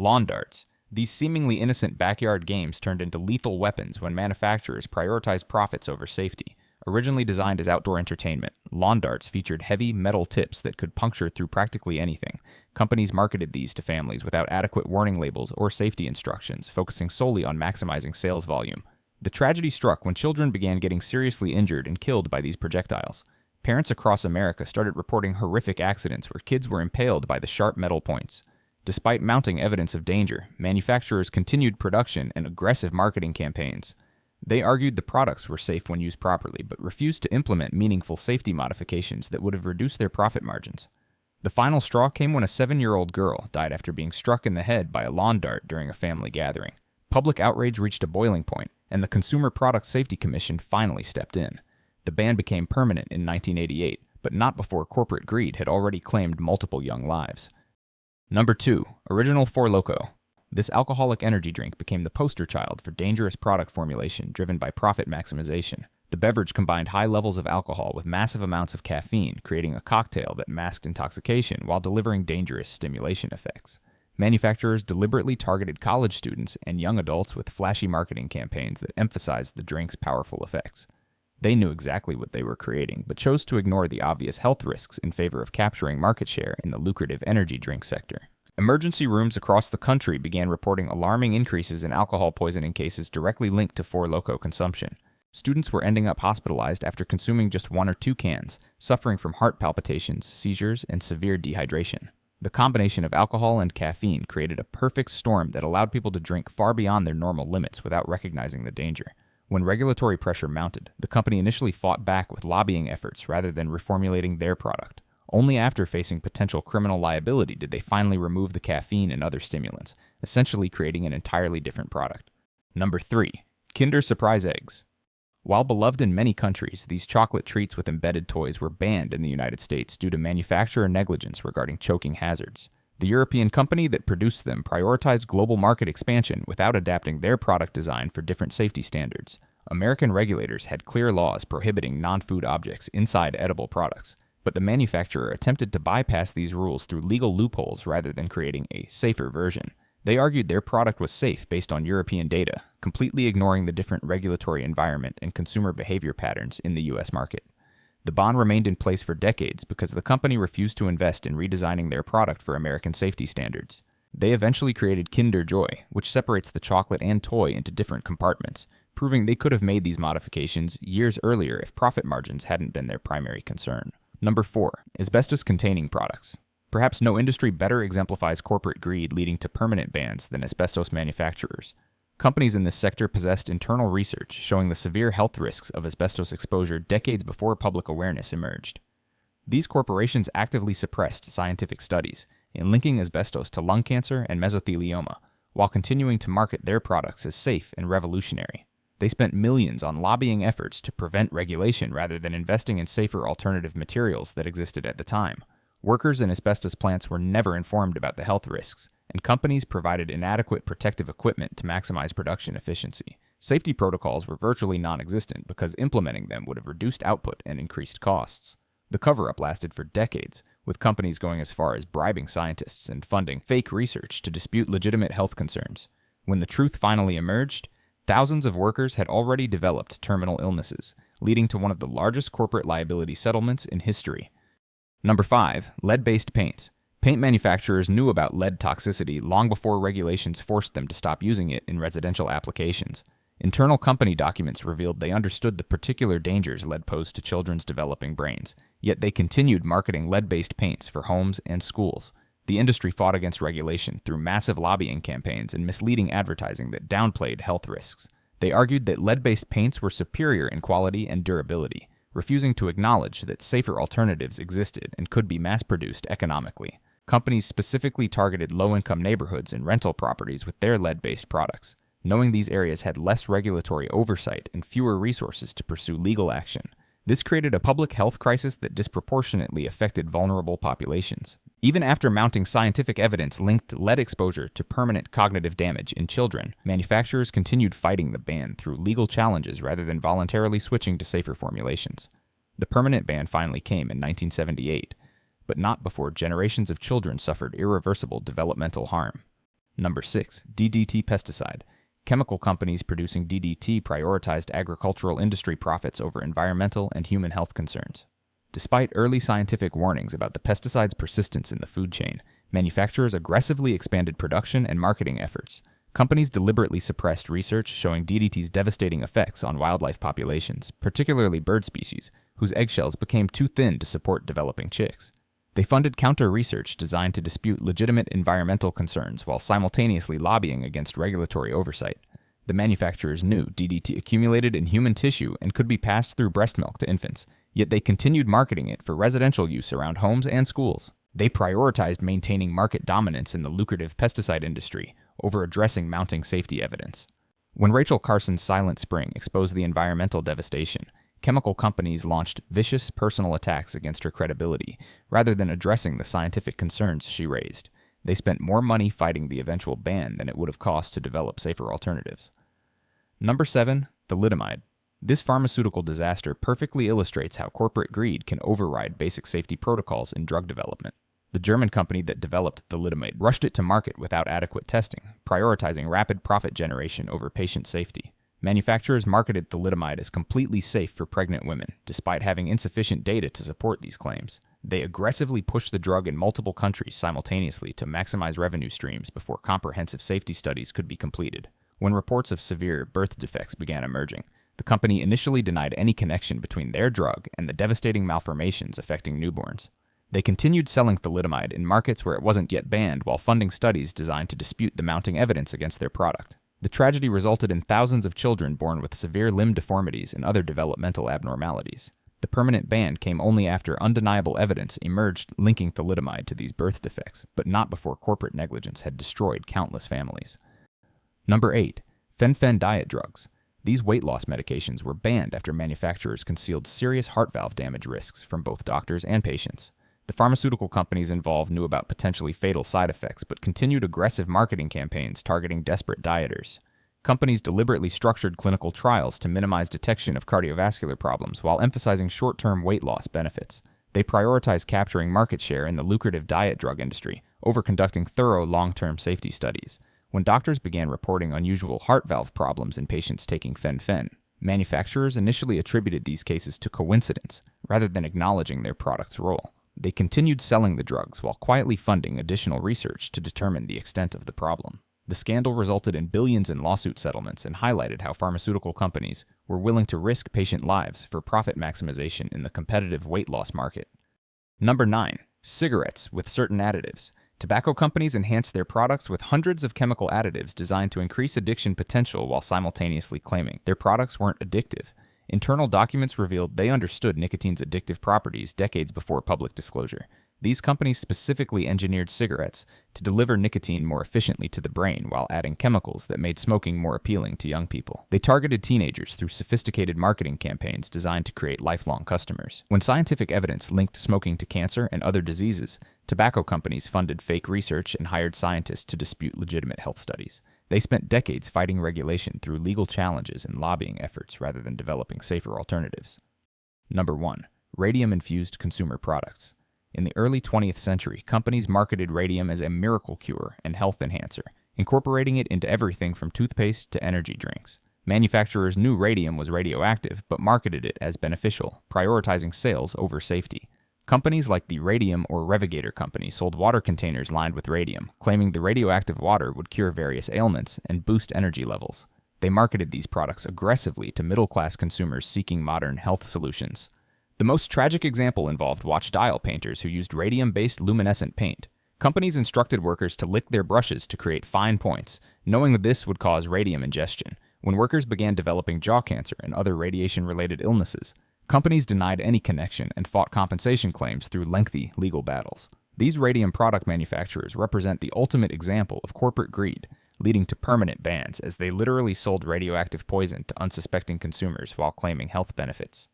Lawn darts. These seemingly innocent backyard games turned into lethal weapons when manufacturers prioritized profits over safety. Originally designed as outdoor entertainment, lawn darts featured heavy metal tips that could puncture through practically anything. Companies marketed these to families without adequate warning labels or safety instructions, focusing solely on maximizing sales volume. The tragedy struck when children began getting seriously injured and killed by these projectiles. Parents across America started reporting horrific accidents where kids were impaled by the sharp metal points. Despite mounting evidence of danger, manufacturers continued production and aggressive marketing campaigns. They argued the products were safe when used properly, but refused to implement meaningful safety modifications that would have reduced their profit margins. The final straw came when a 7-year-old girl died after being struck in the head by a lawn dart during a family gathering. Public outrage reached a boiling point, and the Consumer Product Safety Commission finally stepped in. The ban became permanent in 1988, but not before corporate greed had already claimed multiple young lives. Number 2. Original Four Loko. This alcoholic energy drink became the poster child for dangerous product formulation driven by profit maximization. The beverage combined high levels of alcohol with massive amounts of caffeine, creating a cocktail that masked intoxication while delivering dangerous stimulation effects. Manufacturers deliberately targeted college students and young adults with flashy marketing campaigns that emphasized the drink's powerful effects. They knew exactly what they were creating, but chose to ignore the obvious health risks in favor of capturing market share in the lucrative energy drink sector. Emergency rooms across the country began reporting alarming increases in alcohol poisoning cases directly linked to Four Loko consumption. Students were ending up hospitalized after consuming just 1 or 2 cans, suffering from heart palpitations, seizures, and severe dehydration. The combination of alcohol and caffeine created a perfect storm that allowed people to drink far beyond their normal limits without recognizing the danger. When regulatory pressure mounted, the company initially fought back with lobbying efforts rather than reformulating their product. Only after facing potential criminal liability did they finally remove the caffeine and other stimulants, essentially creating an entirely different product. Number 3. Kinder Surprise Eggs. While beloved in many countries, these chocolate treats with embedded toys were banned in the United States due to manufacturer negligence regarding choking hazards. The European company that produced them prioritized global market expansion without adapting their product design for different safety standards. American regulators had clear laws prohibiting non-food objects inside edible products, but the manufacturer attempted to bypass these rules through legal loopholes rather than creating a safer version. They argued their product was safe based on European data, completely ignoring the different regulatory environment and consumer behavior patterns in the U.S. market. The ban remained in place for decades because the company refused to invest in redesigning their product for American safety standards. They eventually created Kinder Joy, which separates the chocolate and toy into different compartments, proving they could have made these modifications years earlier if profit margins hadn't been their primary concern. Number 4. Asbestos-containing products. Perhaps no industry better exemplifies corporate greed leading to permanent bans than asbestos manufacturers. Companies in this sector possessed internal research showing the severe health risks of asbestos exposure decades before public awareness emerged. These corporations actively suppressed scientific studies in linking asbestos to lung cancer and mesothelioma, while continuing to market their products as safe and revolutionary. They spent millions on lobbying efforts to prevent regulation rather than investing in safer alternative materials that existed at the time. Workers in asbestos plants were never informed about the health risks, and companies provided inadequate protective equipment to maximize production efficiency. Safety protocols were virtually non-existent because implementing them would have reduced output and increased costs. The cover-up lasted for decades, with companies going as far as bribing scientists and funding fake research to dispute legitimate health concerns. When the truth finally emerged, thousands of workers had already developed terminal illnesses, leading to one of the largest corporate liability settlements in history. Number 5. Lead-based paints. Paint manufacturers knew about lead toxicity long before regulations forced them to stop using it in residential applications. Internal company documents revealed they understood the particular dangers lead posed to children's developing brains, yet they continued marketing lead-based paints for homes and schools. The industry fought against regulation through massive lobbying campaigns and misleading advertising that downplayed health risks. They argued that lead-based paints were superior in quality and durability, refusing to acknowledge that safer alternatives existed and could be mass-produced economically. Companies specifically targeted low-income neighborhoods and rental properties with their lead-based products, knowing these areas had less regulatory oversight and fewer resources to pursue legal action. This created a public health crisis that disproportionately affected vulnerable populations. Even after mounting scientific evidence linked lead exposure to permanent cognitive damage in children, manufacturers continued fighting the ban through legal challenges rather than voluntarily switching to safer formulations. The permanent ban finally came in 1978, but not before generations of children suffered irreversible developmental harm. Number 6. DDT pesticide. Chemical companies producing DDT prioritized agricultural industry profits over environmental and human health concerns. Despite early scientific warnings about the pesticide's persistence in the food chain, manufacturers aggressively expanded production and marketing efforts. Companies deliberately suppressed research showing DDT's devastating effects on wildlife populations, particularly bird species, whose eggshells became too thin to support developing chicks. They funded counter-research designed to dispute legitimate environmental concerns while simultaneously lobbying against regulatory oversight. The manufacturers knew DDT accumulated in human tissue and could be passed through breast milk to infants, yet they continued marketing it for residential use around homes and schools. They prioritized maintaining market dominance in the lucrative pesticide industry over addressing mounting safety evidence. When Rachel Carson's Silent Spring exposed the environmental devastation, chemical companies launched vicious personal attacks against her credibility, rather than addressing the scientific concerns she raised. They spent more money fighting the eventual ban than it would have cost to develop safer alternatives. Number 7. Thalidomide. This pharmaceutical disaster perfectly illustrates how corporate greed can override basic safety protocols in drug development. The German company that developed thalidomide rushed it to market without adequate testing, prioritizing rapid profit generation over patient safety. Manufacturers marketed thalidomide as completely safe for pregnant women, despite having insufficient data to support these claims. They aggressively pushed the drug in multiple countries simultaneously to maximize revenue streams before comprehensive safety studies could be completed. When reports of severe birth defects began emerging, the company initially denied any connection between their drug and the devastating malformations affecting newborns. They continued selling thalidomide in markets where it wasn't yet banned while funding studies designed to dispute the mounting evidence against their product. The tragedy resulted in thousands of children born with severe limb deformities and other developmental abnormalities. The permanent ban came only after undeniable evidence emerged linking thalidomide to these birth defects, but not before corporate negligence had destroyed countless families. Number 8. Fen-Phen diet drugs. These weight loss medications were banned after manufacturers concealed serious heart valve damage risks from both doctors and patients. The pharmaceutical companies involved knew about potentially fatal side effects, but continued aggressive marketing campaigns targeting desperate dieters. Companies deliberately structured clinical trials to minimize detection of cardiovascular problems while emphasizing short-term weight loss benefits. They prioritized capturing market share in the lucrative diet drug industry over conducting thorough long-term safety studies. When doctors began reporting unusual heart valve problems in patients taking Fen-Phen, manufacturers initially attributed these cases to coincidence rather than acknowledging their product's role. They continued selling the drugs while quietly funding additional research to determine the extent of the problem. The scandal resulted in billions in lawsuit settlements and highlighted how pharmaceutical companies were willing to risk patient lives for profit maximization in the competitive weight loss market. Number 9. Cigarettes with certain additives. Tobacco companies enhanced their products with hundreds of chemical additives designed to increase addiction potential while simultaneously claiming their products weren't addictive. Internal documents revealed they understood nicotine's addictive properties decades before public disclosure. These companies specifically engineered cigarettes to deliver nicotine more efficiently to the brain while adding chemicals that made smoking more appealing to young people. They targeted teenagers through sophisticated marketing campaigns designed to create lifelong customers. When scientific evidence linked smoking to cancer and other diseases, tobacco companies funded fake research and hired scientists to dispute legitimate health studies. They spent decades fighting regulation through legal challenges and lobbying efforts rather than developing safer alternatives. Number 1. Radium-infused consumer products. In the early 20th century, companies marketed radium as a miracle cure and health enhancer, incorporating it into everything from toothpaste to energy drinks. Manufacturers knew radium was radioactive, but marketed it as beneficial, prioritizing sales over safety. Companies like the Radium or Revigator Company sold water containers lined with radium, claiming the radioactive water would cure various ailments and boost energy levels. They marketed these products aggressively to middle-class consumers seeking modern health solutions. The most tragic example involved watch dial painters who used radium-based luminescent paint. Companies instructed workers to lick their brushes to create fine points, knowing that this would cause radium ingestion. When workers began developing jaw cancer and other radiation-related illnesses, companies denied any connection and fought compensation claims through lengthy legal battles. These radium product manufacturers represent the ultimate example of corporate greed, leading to permanent bans as they literally sold radioactive poison to unsuspecting consumers while claiming health benefits.